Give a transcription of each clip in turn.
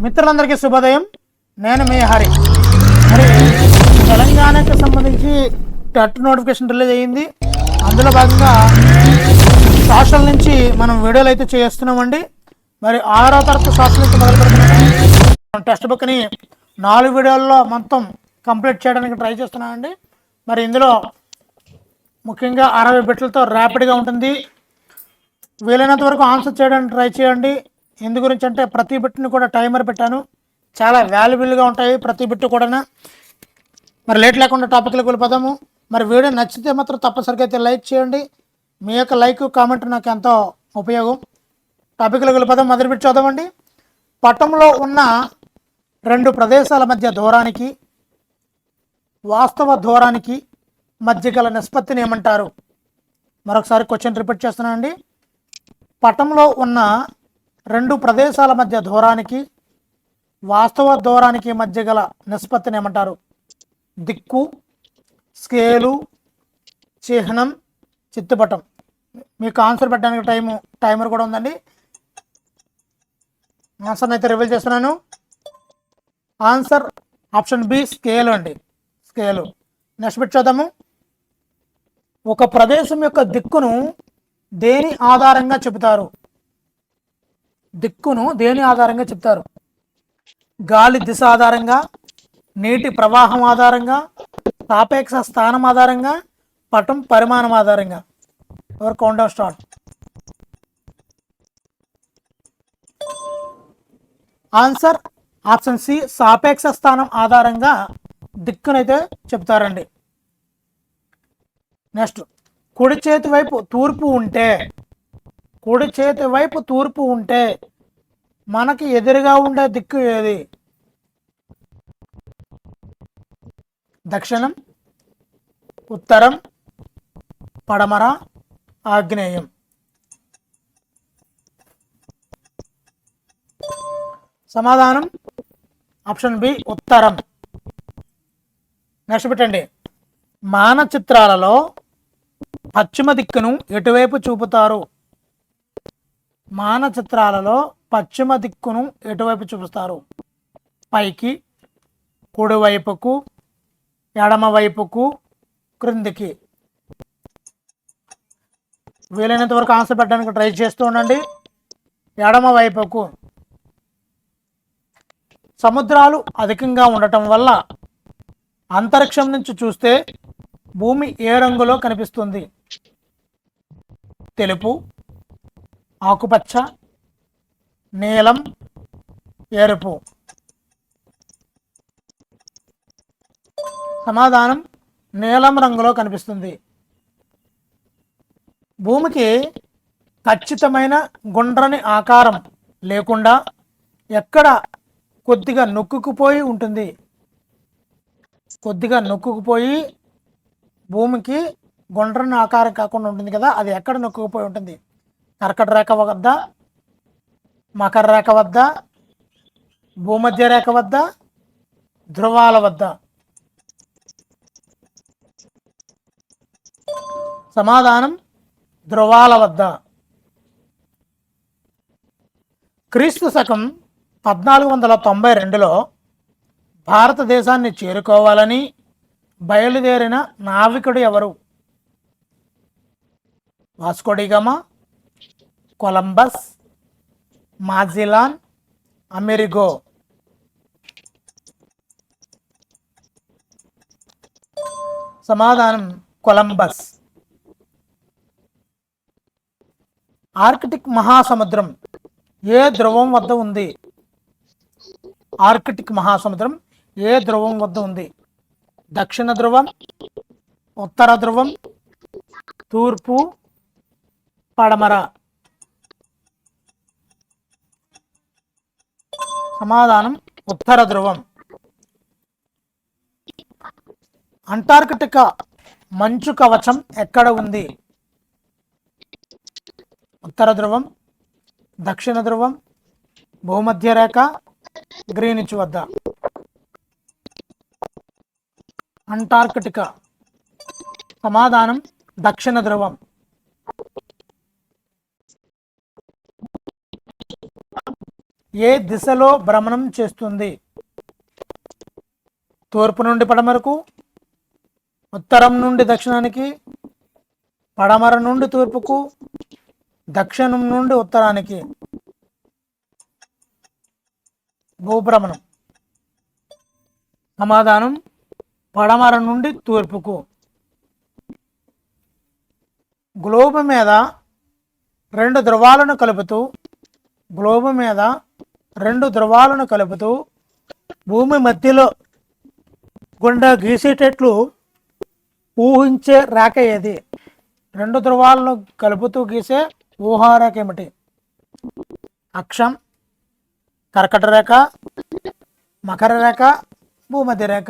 మిత్రులందరికీ శుభోదయం. నేను మీ హరి. మరి తెలంగాణకు సంబంధించి టెట్ నోటిఫికేషన్ రిలీజ్ అయ్యింది. అందులో భాగంగా సోషల్ నుంచి మనం వీడియోలు అయితే చేస్తున్నామండి. మరి 6వ తరగతి సోషల్ నుంచి మొదలు పెడుతున్నాం. టెక్స్ట్ బుక్ని 4 వీడియోల్లో మొత్తం కంప్లీట్ చేయడానికి ట్రై చేస్తున్నామండి. మరి ఇందులో ముఖ్యంగా 60 బిట్లతో ర్యాపిడ్గా ఉంటుంది. వీలైనంత వరకు ఆన్సర్ చేయడానికి ట్రై చేయండి. ఎందు గురించి అంటే ప్రతి బిట్ని కూడా టైమర్ పెట్టాను. చాలా వాల్యుబుల్గా ఉంటాయి ప్రతి బిట్ కూడా. మరి లేట్ లేకుండా టాపిక్లకు వెళ్ళిపోదాము. మరి వీడియో నచ్చితే మాత్రం తప్పనిసరిగా అయితే లైక్ చేయండి. మీ యొక్క లైక్ కామెంట్ నాకు ఎంతో ఉపయోగం. టాపిక్లకు వెళ్ళిపోదాం. మొదటి బిట్ చదవండి. పటంలో ఉన్న 2 ప్రదేశాల మధ్య దూరానికి వాస్తవ దూరానికి మధ్య గల నిష్పత్తిని ఏమంటారు? మరొకసారి క్వశ్చన్ రిపీట్ చేస్తున్నానండి. పటంలో ఉన్న 2 ప్రదేశాల మధ్య దూరానికి వాస్తవ దూరానికి మధ్య గల నిష్పత్తిని ఏమంటారు? దిక్కు, స్కేలు, చిహ్నం, చిత్తుపటం. మీకు ఆన్సర్ పెట్టడానికి టైమర్ కూడా ఉందండి. ఆన్సర్ని అయితే రివీల్ చేస్తున్నాను. ఆన్సర్ ఆప్షన్ బి, స్కేలు అండి. స్కేలు. నెక్స్ట్ బిట్ చూద్దాము. ఒక ప్రదేశం యొక్క దిక్కును దేని ఆధారంగా చెబుతారు? దిక్కును దేని ఆధారంగా చెప్తారు? గాలి దిశ ఆధారంగా, నీటి ప్రవాహం ఆధారంగా, సాపేక్ష స్థానం ఆధారంగా, పటం పరిమాణం ఆధారంగా. ఎవరు countdown start. Answer option C, సాపేక్ష స్థానం ఆధారంగా దిక్కునైతే చెప్తారండి. నెక్స్ట్, కుడి చేతి వైపు తూర్పు ఉంటే మనకి ఎదురుగా ఉండే దిక్కు ఏది? దక్షిణం, ఉత్తరం, పడమర, ఆగ్నేయం. సమాధానం ఆప్షన్ బి, ఉత్తరం. నెక్స్ట్ పెట్టండి. మానచిత్రాలలో పశ్చిమ దిక్కును ఎటువైపు చూపుతారు? మానచిత్రాలలో పశ్చిమ దిక్కును ఎటువైపు చూపిస్తారు? పైకి, కుడివైపుకు, ఎడమవైపుకు, క్రిందికి. వీలైనంత వరకు ఆన్సర్ పెట్టడానికి ట్రై చేస్తూ ఉండండి. ఎడమవైపుకు. సముద్రాలు అధికంగా ఉండటం వల్ల అంతరిక్షం నుంచి చూస్తే భూమి ఏ రంగులో కనిపిస్తుంది? తెలుపు, ఆకుపచ్చ, నీలం, ఎరుపు. సమాధానం నీలం రంగులో కనిపిస్తుంది. భూమికి ఖచ్చితమైన గుండ్రని ఆకారం లేకుండా ఎక్కడ కొద్దిగా నొక్కుకుపోయి ఉంటుంది? కొద్దిగా నొక్కుకుపోయి భూమికి గుండ్రని ఆకారం కాకుండా ఉంటుంది కదా, అది ఎక్కడ నొక్కుకుపోయి ఉంటుంది? కర్కట రేఖ వద్ద, మకర రేఖ వద్ద, భూమధ్య రేఖ వద్ద, ధ్రువాల వద్ద. సమాధానం ధ్రువాల వద్ద. క్రీస్తు శకం 1492లో భారతదేశాన్ని చేరుకోవాలని బయలుదేరిన నావికుడు ఎవరు? Vasco da Gama, Columbus, Magellan, Amerigo. సమాధానం కొలంబస్. ఆర్కిటిక్ మహాసముద్రం ఏ ధ్రువం వద్ద ఉంది? ఆర్కిటిక్ మహాసముద్రం ఏ ధ్రువం వద్ద ఉంది? దక్షిణ ధ్రువం, ఉత్తర ధ్రువం, తూర్పు, పడమర. సమాధానం ఉత్తర ధ్రువం. అంటార్కిటికా మంచు కవచం ఎక్కడ ఉంది? ఉత్తర ధ్రువం, దక్షిణ ధ్రువం, భూమధ్య రేఖ, గ్రీనిచ్ వద్ద. అంటార్కిటికా. సమాధానం దక్షిణ ధ్రువం. ఏ దిశలో భ్రమణం చేస్తుంది? తూర్పు నుండి పడమరకు, ఉత్తరం నుండి దక్షిణానికి, పడమర నుండి తూర్పుకు, దక్షిణం నుండి ఉత్తరానికి. భూభ్రమణం. సమాధానం పడమర నుండి తూర్పుకు. గ్లోబ్ మీద రెండు ధ్రువాలను కలుపుతూ భూమి మధ్యలో గుండా గీసేటట్లు ఊహించే రేఖ ఏది? రెండు ధ్రువాలను కలుపుతూ గీసే ఊహారేఖ ఏమిటి? అక్షం, కర్కట రేఖ, మకర రేఖ, భూమధ్య రేఖ.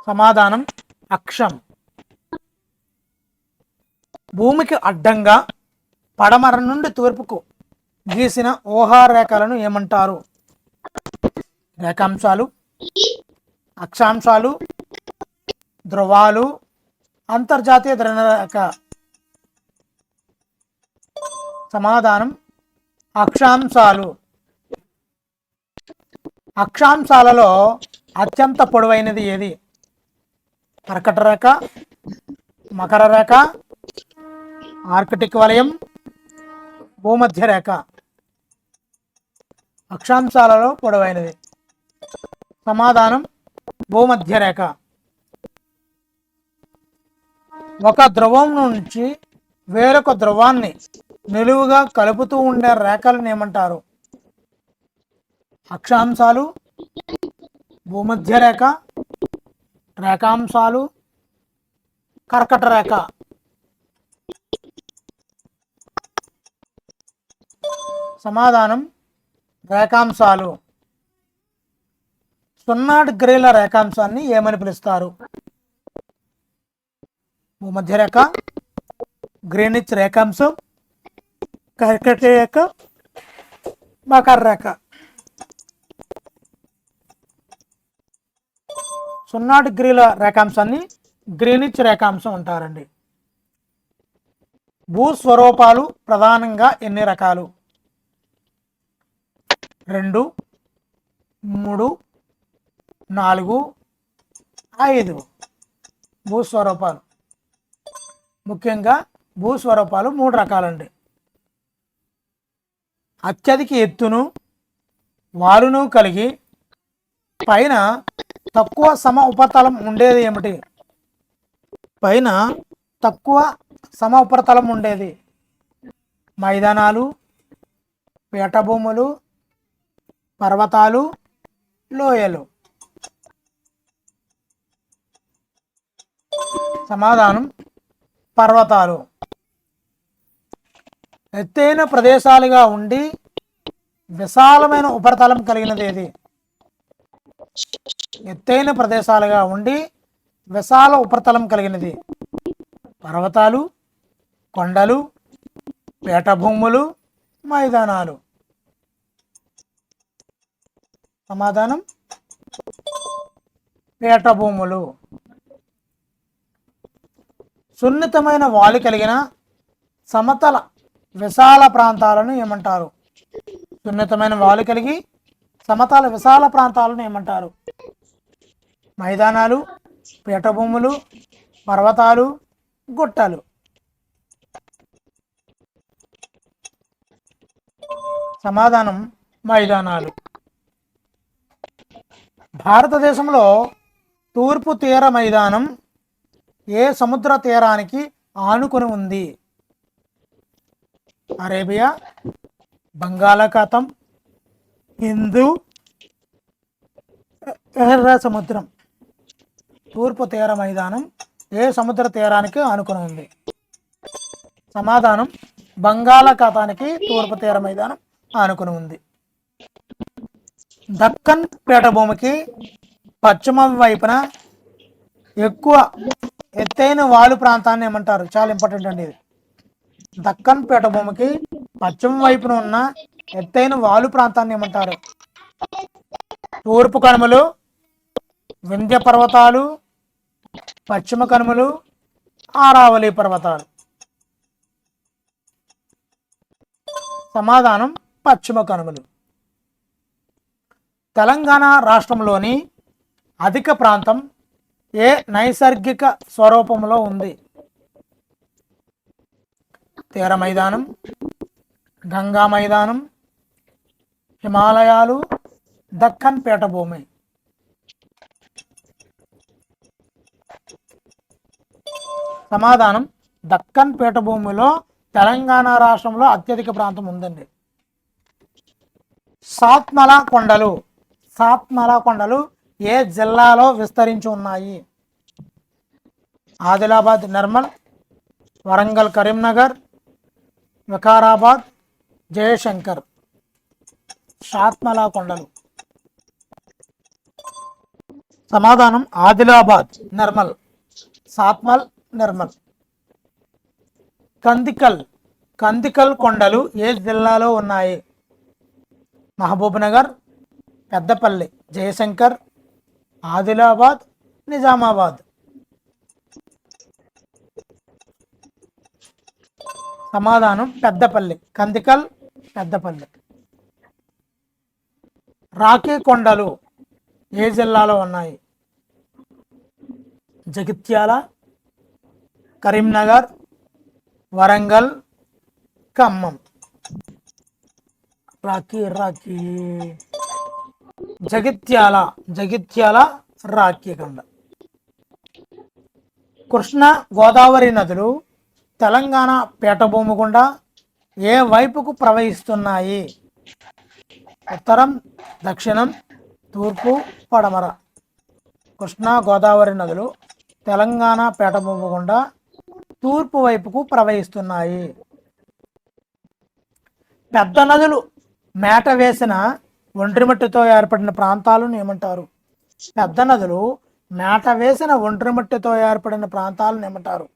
సమాధానం అక్షం. భూమికి అడ్డంగా పడమర నుండి తూర్పుకు గీసిన ఊహారేఖలను ఏమంటారు? రేఖాంశాలు, అక్షాంశాలు, ధ్రువాలు, అంతర్జాతీయ ధృవరేఖ. సమాధానం అక్షాంశాలు. అక్షాంశాలలో అత్యంత పొడవైనది ఏది? కర్కట రేఖ, మకర రేఖ, ఆర్కిటిక్ వలయం, భూమధ్య రేఖ. అక్షాంశాలలో పొడవైనది. సమాధానం భూమధ్య రేఖ. ఒక ధ్రువం నుంచి వేరొక ధ్రువాన్ని నిలువుగా కలుపుతూ ఉండే రేఖలను ఏమంటారు? అక్షాంశాలు, భూమధ్య రేఖ, రేఖాంశాలు, కర్కట రేఖ. సమాధానం రేఖాంశాలు. 0 డిగ్రీల రేఖాంశాన్ని ఏమని పిలుస్తారు? భూమధ్య రేఖ, గ్రీనిచ్ రేఖాంశం, కర్కట రేఖ, మకర రేఖ. 0 డిగ్రీల రేఖాంశాన్ని గ్రీనిచ్ రేఖాంశం అంటారండి. భూస్వరూపాలు ప్రధానంగా ఎన్ని రకాలు? 2, 3, 4, 5. భూస్వరూపాలు. ముఖ్యంగా భూస్వరూపాలు 3 రకాలండి. అత్యధిక ఎత్తును, వాలును కలిగి పైన తక్కువ సమ ఉపరితలం ఉండేది ఏమిటి? పైన తక్కువ సమ ఉపరితలం ఉండేది మైదానాలు, పీఠభూములు, పర్వతాలు, లోయలు. సమాధానం పర్వతాలు. ఎత్తైన ప్రదేశాలుగా ఉండి విశాలమైన ఉపరితలం కలిగినది ఏది? ఎత్తైన ప్రదేశాలుగా ఉండి విశాల ఉపరితలం కలిగినది పర్వతాలు, కొండలు, పీఠభూములు, మైదానాలు. సమాధానం పీఠభూములు. సున్నితమైన వాలి కలిగిన సమతల విశాల ప్రాంతాలను ఏమంటారు? సున్నితమైన వాలి కలిగి సమతల విశాల ప్రాంతాలను ఏమంటారు? మైదానాలు, పీఠభూములు, పర్వతాలు, గుట్టలు. సమాధానం మైదానాలు. భారతదేశంలో తూర్పు తీర మైదానం ఏ సముద్ర తీరానికి ఆనుకొని ఉంది? అరేబియా, బంగాళాఖాతం, హిందూ, ఎర్ర సముద్రం. తూర్పు తీర మైదానం ఏ సముద్ర తీరానికి ఆనుకొని ఉంది? సమాధానం బంగాళాఖాతానికి తూర్పు తీర మైదానం ఆనుకొని ఉంది. దక్కన్ పీఠభూమికి పశ్చిమ వైపున ఎక్కువ ఎత్తైన వాలు ప్రాంతాన్ని ఏమంటారు? చాలా ఇంపార్టెంట్ అండి ఇది. దక్కన్ పీఠభూమికి పశ్చిమ వైపున ఉన్న ఎత్తైన వాలు ప్రాంతాన్ని ఏమంటారు? తూర్పు కనుమలు, వింధ్య పర్వతాలు, పశ్చిమ కనుమలు, ఆరావళి పర్వతాలు. సమాధానం పశ్చిమ కనుమలు. తెలంగాణ రాష్ట్రంలోని అధిక ప్రాంతం ఏ నైసర్గిక స్వరూపంలో ఉంది? తీర మైదానం, గంగా మైదానం, హిమాలయాలు, దక్కన్ పీఠభూమి. సమాధానం దక్కన్ పీఠభూమిలో తెలంగాణ రాష్ట్రంలో అత్యధిక ప్రాంతం ఉందండి. సాత్మల కొండలు ఏ జిల్లాలో విస్తరించి ఉన్నాయి? ఆదిలాబాద్ నిర్మల్, వరంగల్ కరీంనగర్, వికారాబాద్, జయశంకర్. సాత్మల కొండలు. సమాధానం ఆదిలాబాద్ నిర్మల్. సాత్మల్ నిర్మల్. కందికల్ కొండలు ఏ జిల్లాలో ఉన్నాయి? మహబూబ్ నగర్, పెద్దపల్లి, జయశంకర్, ఆదిలాబాద్, నిజామాబాద్. సమాధానం పెద్దపల్లి. కందికల్, పెద్దపల్లి. రాఖీ కొండలు ఏ జిల్లాలో ఉన్నాయి? జగిత్యాల, కరీంనగర్, వరంగల్, ఖమ్మం. రాఖీ జగిత్యాల రాఖీ కొండ. కృష్ణా గోదావరి నదులు తెలంగాణ పీఠభూమి గుండా ఏ వైపుకు ప్రవహిస్తున్నాయి? ఉత్తరం, దక్షిణం, తూర్పు, పడమర. కృష్ణా గోదావరి నదులు తెలంగాణ పీఠభూమి గుండా తూర్పు వైపుకు ప్రవహిస్తున్నాయి. పెద్ద నదులు మేట వేసిన ఒండ్రిమట్టితో ఏర్పడిన ప్రాంతాలను ఏమంటారు? పెద్ద నదులు మేట వేసిన ఒండ్రిమట్టితో ఏర్పడిన ప్రాంతాలను ఏమంటారు?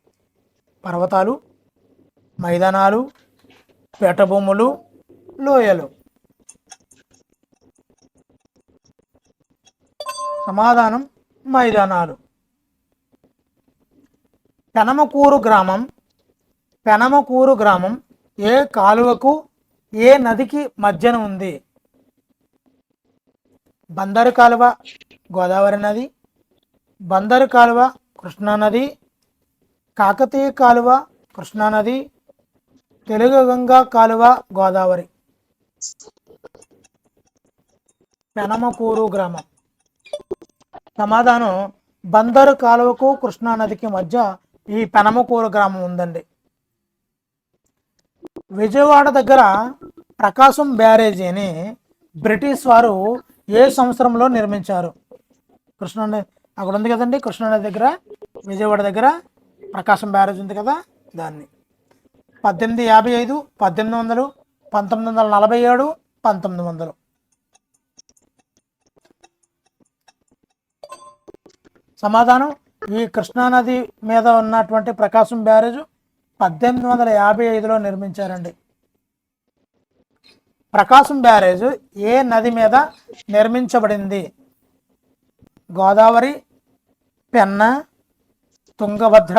పర్వతాలు, మైదానాలు, పీఠభూములు, లోయలు. సమాధానం మైదానాలు. పెనమకూరు గ్రామం ఏ కాలువకు ఏ నదికి మధ్యన ఉంది? బందరు కాలువ గోదావరి నది, బందరు కాలువ కృష్ణానది, కాకతీయ కాలువ కృష్ణానది, తెలుగు గంగా కాలువ గోదావరి. పెనమకూరు గ్రామం. సమాధానం బందరు కాలువకు కృష్ణానదికి మధ్య ఈ పెనమకూరు గ్రామం ఉందండి. విజయవాడ దగ్గర ప్రకాశం బ్యారేజీని బ్రిటిష్ వారు ఏ సంవత్సరంలో నిర్మించారు? కృష్ణానది అక్కడ ఉంది కదండి, కృష్ణానది దగ్గర విజయవాడ దగ్గర ప్రకాశం బ్యారేజ్ ఉంది కదా, దాన్ని 1855, 1800, 1947, 1900. సమాధానం ఈ కృష్ణానది మీద ఉన్నటువంటి ప్రకాశం బ్యారేజ్ 1855లో నిర్మించారండి. ప్రకాశం బ్యారేజ్ ఏ నది మీద నిర్మించబడింది? గోదావరి, పెన్నా, తుంగభద్ర,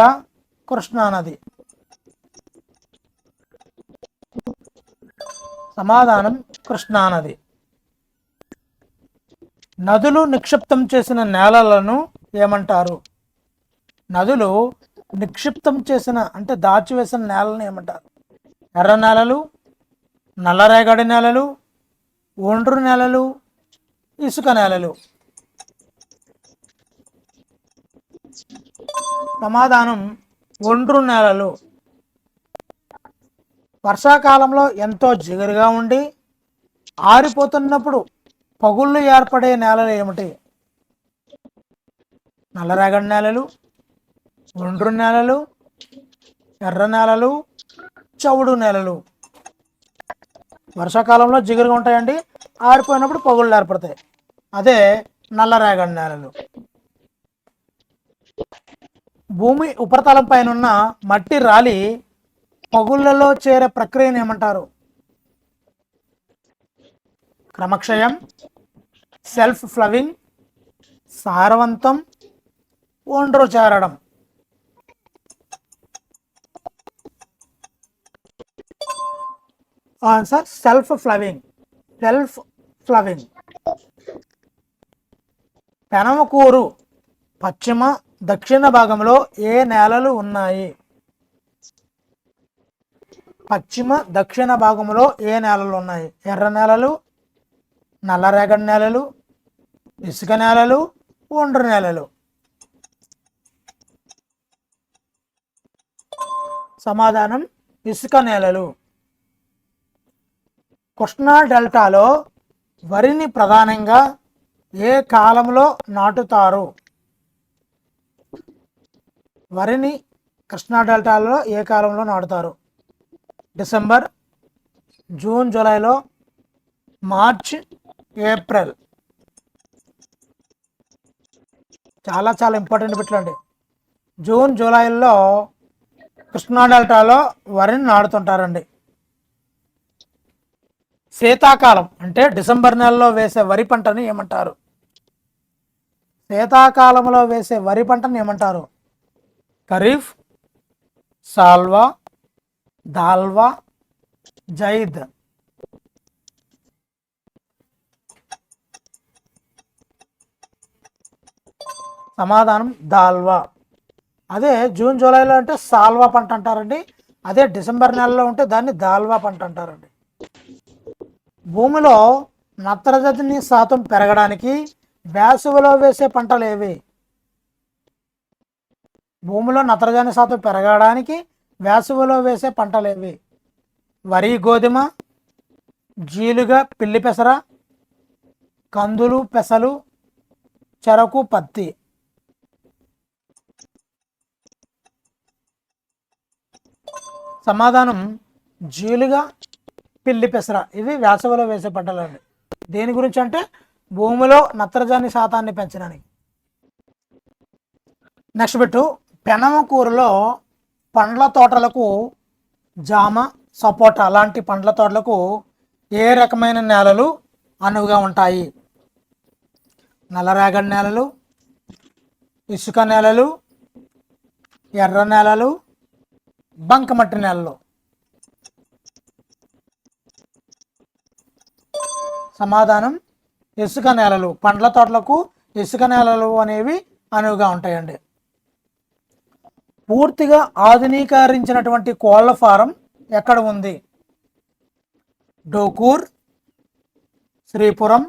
కృష్ణానది. సమాధానం కృష్ణానది. నదులు నిక్షిప్తం చేసిన నేలలను ఏమంటారు? నదులు నిక్షిప్తం చేసిన అంటే దాచివేసిన నేలను ఏమంటారు? ఎర్ర నేలలు, నల్లరేగడి నేలలు, ఒండ్రు నేలలు, ఇసుక నేలలు. సమాధానం ఒండ్రు నేలలు. వర్షాకాలంలో ఎంతో జిగురుగా ఉండి ఆరిపోతున్నప్పుడు పగుళ్ళు ఏర్పడే నేలలు ఏమిటి? నల్లరేగడి నేలలు, ఒండ్రు నేలలు, ఎర్ర నేలలు, చవుడు నేలలు. వర్షాకాలంలో జిగురుగా ఉంటాయండి, ఆరిపోయినప్పుడు పగుళ్ళు ఏర్పడతాయి, అదే నల్లరేగడి నేలలు. భూమి ఉపరితలం పైన ఉన్న మట్టి రాలి పగుళ్ళలో చేరే ప్రక్రియను ఏమంటారు? క్రమక్షయం, సెల్ఫ్ ఫ్లవింగ్, సారవంతం, ఒండ్రు చేరడం. Answer self flowing. Self flowing. Penamakuru పశ్చిమ దక్షిణ భాగంలో ఏ నేలలు ఉన్నాయి? పశ్చిమ దక్షిణ భాగంలో ఏ నేలలు ఉన్నాయి? ఎర్ర నేలలు, నల్లరేగడి నేలలు, ఇసుక నేలలు, ఒండ్రు నేలలు. సమాధానం ఇసుక నేలలు. కృష్ణా డెల్టాలో వరిని ప్రధానంగా ఏ కాలంలో నాటుతారు? వరిని కృష్ణా డెల్టాలో ఏ కాలంలో నాటుతారు? డిసెంబర్, జూన్, జూలైలో, మార్చ్, ఏప్రిల్. చాలా చాలా ఇంపార్టెంట్ బిట్లండి. జూన్, జూలైలో కృష్ణా డెల్టాలో వరిని నాటుతుంటారండి. శీతాకాలం అంటే డిసెంబర్ నెలలో వేసే వరి పంటని ఏమంటారు? శీతాకాలంలో వేసే వరి పంటని ఏమంటారు? ఖరీఫ్, సాల్వా, దాల్వా, జైద్. సమాధానం దాల్వా. అదే జూన్, జూలైలో అంటే సాల్వా పంట అంటారండి. అదే డిసెంబర్ నెలలో ఉంటే దాన్ని దాల్వా పంట అంటారండి. భూమిలో నత్రజని శాతం పెరగడానికి వేసవిలో వేసే పంటలు ఏవి? భూమిలో నత్రజని శాతం పెరగడానికి వేసవిలో వేసే పంటలు ఏవి? వరి, గోధుమ, జీలుగా, పిల్లి పెసర, కందులు, పెసలు, చెరకు, పత్తి. సమాధానం జీలుగా, పిల్లి పెసర. ఇవి వేసవిలో వేసే పంటలు అండి. దేని గురించి అంటే భూమిలో నత్రజని శాతాన్ని పెంచడానికి. నెక్స్ట్ బిట్టు, పెనమకూరులో పండ్ల తోటలకు జామ, సపోటా లాంటి పండ్ల తోటలకు ఏ రకమైన నేలలు అనువుగా ఉంటాయి? నల్లరేగడి నేలలు, ఇసుక నేలలు, ఎర్ర నేలలు, బంకమట్టి నేలలు. సమాధానం ఇసుక నేలలు. పండ్ల తోటలకు ఇసుక నేలలు అనేవి అనువుగా ఉంటాయండి. పూర్తిగా ఆధునీకరించినటువంటి కోళ్ల ఫారం ఎక్కడ ఉంది? డోకూర్, శ్రీపురం,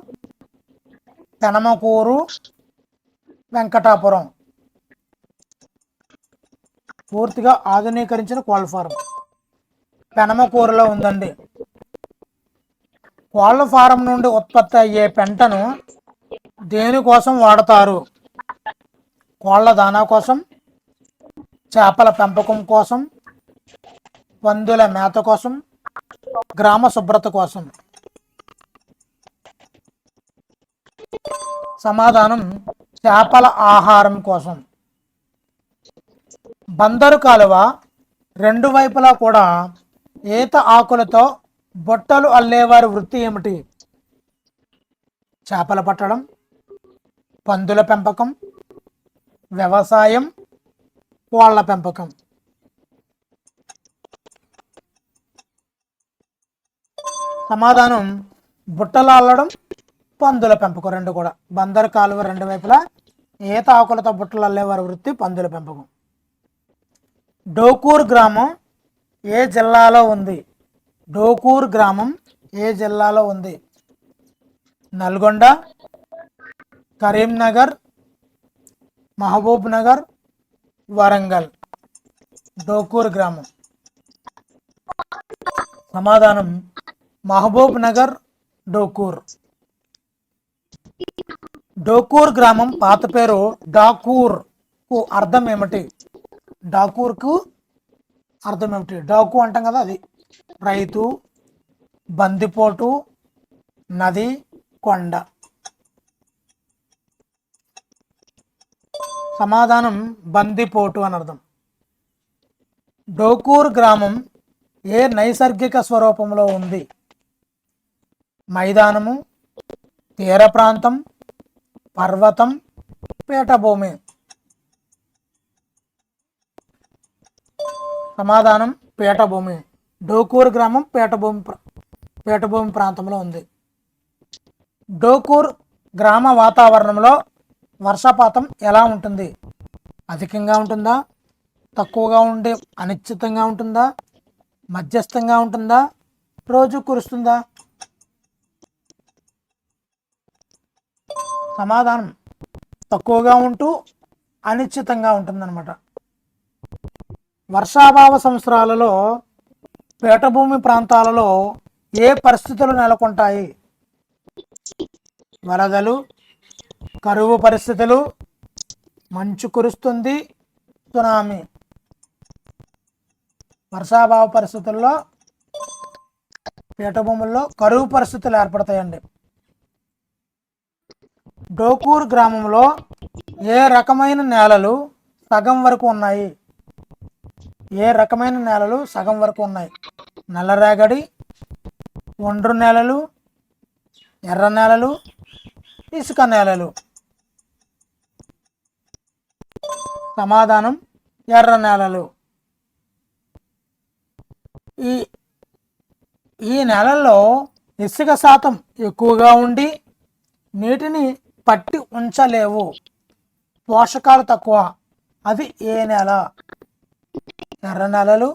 పెనమకూరు, వెంకటాపురం. పూర్తిగా ఆధునీకరించిన కోళ్ల ఫారం పెనమకూరులో ఉందండి. కోళ్ల ఫారం నుండి ఉత్పత్తి అయ్యే పెంటను దేనికోసం వాడతారు? కోళ్ల దానా కోసం, చేపల పెంపకం కోసం, పందుల మేత కోసం, గ్రామ శుభ్రత కోసం. సమాధానం చేపల ఆహారం కోసం. బందరు కాలువ రెండు వైపులా కూడా ఈత ఆకులతో బొట్టలు అల్లేవారి వృత్తి ఏమిటి? చేపలు పట్టడం, పందుల పెంపకం, వ్యవసాయం, కోళ్ల పెంపకం. సమాధానం బుట్టలు అల్లడం, పందుల పెంపకం. రెండు కూడా. బందరు కాలువ రెండు వైపులా ఈత ఆకులతో బుట్టలు అల్లేవారి వృత్తి పందుల పెంపకం. డోకూర్ గ్రామం ఏ జిల్లాలో ఉంది? డోకూర్ గ్రామం ఏ జిల్లాలో ఉంది? నల్గొండ, కరీంనగర్, మహబూబ్ నగర్, వరంగల్. డోకూర్ గ్రామం. సమాధానం మహబూబ్ నగర్, డోకూర్. డోకూర్ గ్రామం పాత పేరు డాకూర్ కు అర్థం ఏమిటి? డాకూర్కు అర్థం ఏమిటి? డాకు అంటాం కదా, అది రైతు, బందిపోటు, నది, కొండ. సమాధానం బందిపోటు అని అర్థం. డోకూర్ గ్రామం ఏ నైసర్గిక స్వరూపంలో ఉంది? మైదానము, తీర ప్రాంతం, పర్వతం, పీఠభూమి. సమాధానం పీఠభూమి. డోకూర్ గ్రామం పీఠభూమి పీఠభూమి ప్రాంతంలో ఉంది. డోకూర్ గ్రామ వాతావరణంలో వర్షపాతం ఎలా ఉంటుంది? అధికంగా ఉంటుందా, తక్కువగా ఉండే అనిశ్చితంగా ఉంటుందా, మధ్యస్థంగా ఉంటుందా, రోజు కురుస్తుందా? సమాధానం తక్కువగా ఉంటూ అనిశ్చితంగా ఉంటుందన్నమాట. వర్షాభావ సంవత్సరాలలో పీఠభూమి ప్రాంతాలలో ఏ పరిస్థితులు నెలకొంటాయి? వరదలు, కరువు పరిస్థితులు, మంచు కురుస్తుంది, సునామీ. వర్షాభావ పరిస్థితుల్లో పీఠభూముల్లో కరువు పరిస్థితులు ఏర్పడతాయండి. డోకూర్ గ్రామంలో ఏ రకమైన నేలలు సగం వరకు ఉన్నాయి? ఏ రకమైన నేలలు సగం వరకు ఉన్నాయి? నల్లరేగడి, ఒండ్రు నేలలు, ఎర్ర నేలలు, ఇసుక నేలలు. సమాధానం ఎర్ర నేలలు. ఈ నేలల్లో ఇసుక శాతం ఎక్కువగా ఉండి నీటిని పట్టి ఉంచలేవు, పోషకాలు తక్కువ. అది ఏ నేల? ఎర్ర నేలలు,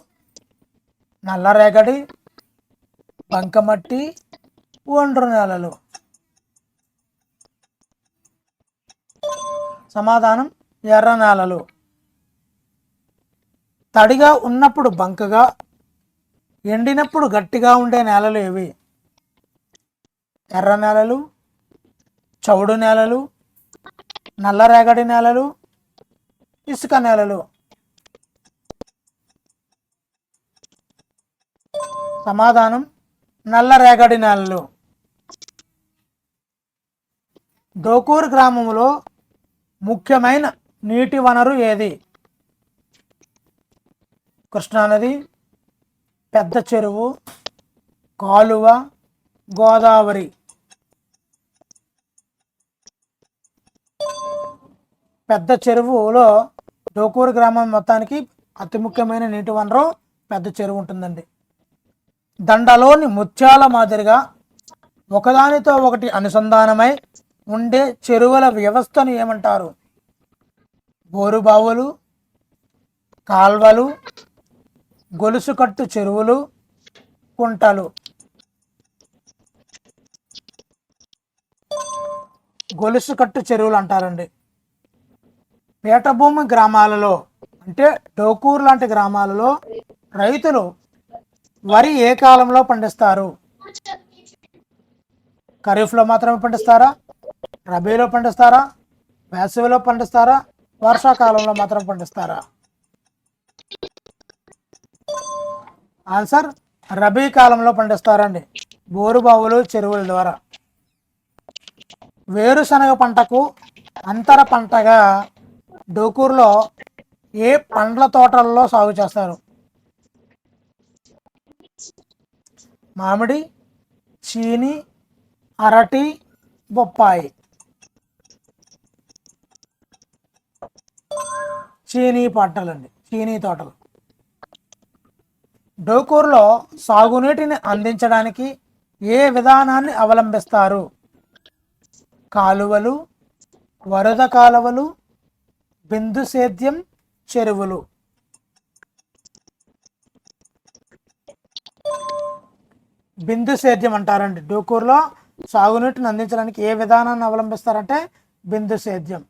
నల్లరేగడి, బంకమట్టి, ఒండ్రు నేలలు. సమాధానం ఎర్ర నేలలు. తడిగా ఉన్నప్పుడు బంకగా, ఎండినప్పుడు గట్టిగా ఉండే నేలలు ఏవి? ఎర్ర నేలలు, చౌడు నేలలు, నల్లరేగడి నేలలు, ఇసుక నేలలు. సమాధానం నల్లరేగడి నేలలు. డోకూర్ గ్రామంలో ముఖ్యమైన నీటి వనరు ఏది? కృష్ణానది, పెద్ద చెరువు, కాలువ, గోదావరి. పెద్ద చెరువులో డోకూర్ గ్రామం మొత్తానికి అతి ముఖ్యమైన నీటి వనరు పెద్ద చెరువు ఉంటుందండి. దండలోని ముత్యాల మాదిరిగా ఒకదానితో ఒకటి అనుసంధానమై ఉండే చెరువుల వ్యవస్థను ఏమంటారు? బోరుబావులు, కాల్వలు, గొలుసుకట్టు చెరువులు, కుంటలు. గొలుసుకట్టు చెరువులు అంటారండి. పీఠభూమి గ్రామాలలో అంటే డోకూర్ లాంటి గ్రామాలలో రైతులు వరి ఏ కాలంలో పండిస్తారు? ఖరీఫ్లో మాత్రమే పండిస్తారా, రబీలో పండిస్తారా, వేసవిలో పండిస్తారా, వర్షాకాలంలో మాత్రం పండిస్తారా? ఆన్సర్ రబీ కాలంలో పండిస్తారండి, బోరుబావులు, చెరువుల ద్వారా. వేరుశనగ పంటకు అంతర పంటగా డోకూర్లో ఏ పండ్ల తోటలలో సాగు చేస్తారు? మామిడి, చీని, అరటి, బొప్పాయి. చీనీ పంటలండి, చీనీ తోటలు. డోకూర్లో సాగునీటిని అందించడానికి ఏ విధానాన్ని అవలంబిస్తారు? కాలువలు, వరద కాలువలు, బిందు సేద్యం, చెరువులు. బిందు సేద్యం అంటారండి. డోకూర్లో సాగునీటిని అందించడానికి ఏ విధానాన్ని అవలంబిస్తారంటే బిందు సేద్యం.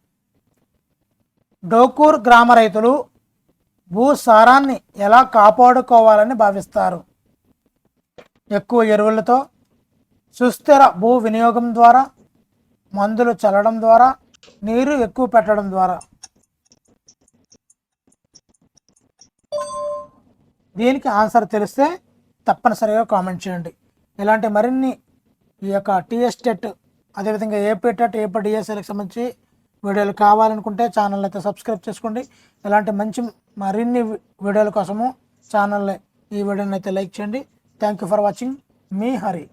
డోకూర్ గ్రామ రైతులు భూసారాన్ని ఎలా కాపాడుకోవాలని భావిస్తారు? ఎక్కువ ఎరువులతో, సుస్థిర భూ వినియోగం ద్వారా, మందులు చల్లడం ద్వారా, నీరు ఎక్కువ పెట్టడం ద్వారా. దీనికి ఆన్సర్ తెలిస్తే తప్పనిసరిగా కామెంట్ చేయండి. ఇలాంటి మరిన్ని ఈ యొక్క టీఎస్ టెట్, అదేవిధంగా ఏపీ టెట్, ఏపీ డిఎస్ఎల్కి సంబంధించి వీడియోలు కావాలనుకుంటే ఛానల్ అయితే సబ్స్క్రైబ్ చేసుకోండి. ఇలాంటి మంచి మరిన్ని వీడియోల కోసము ఛానల్ ఈ వీడియోని అయితే లైక్ చేయండి. Thank you for watching. Me Hari.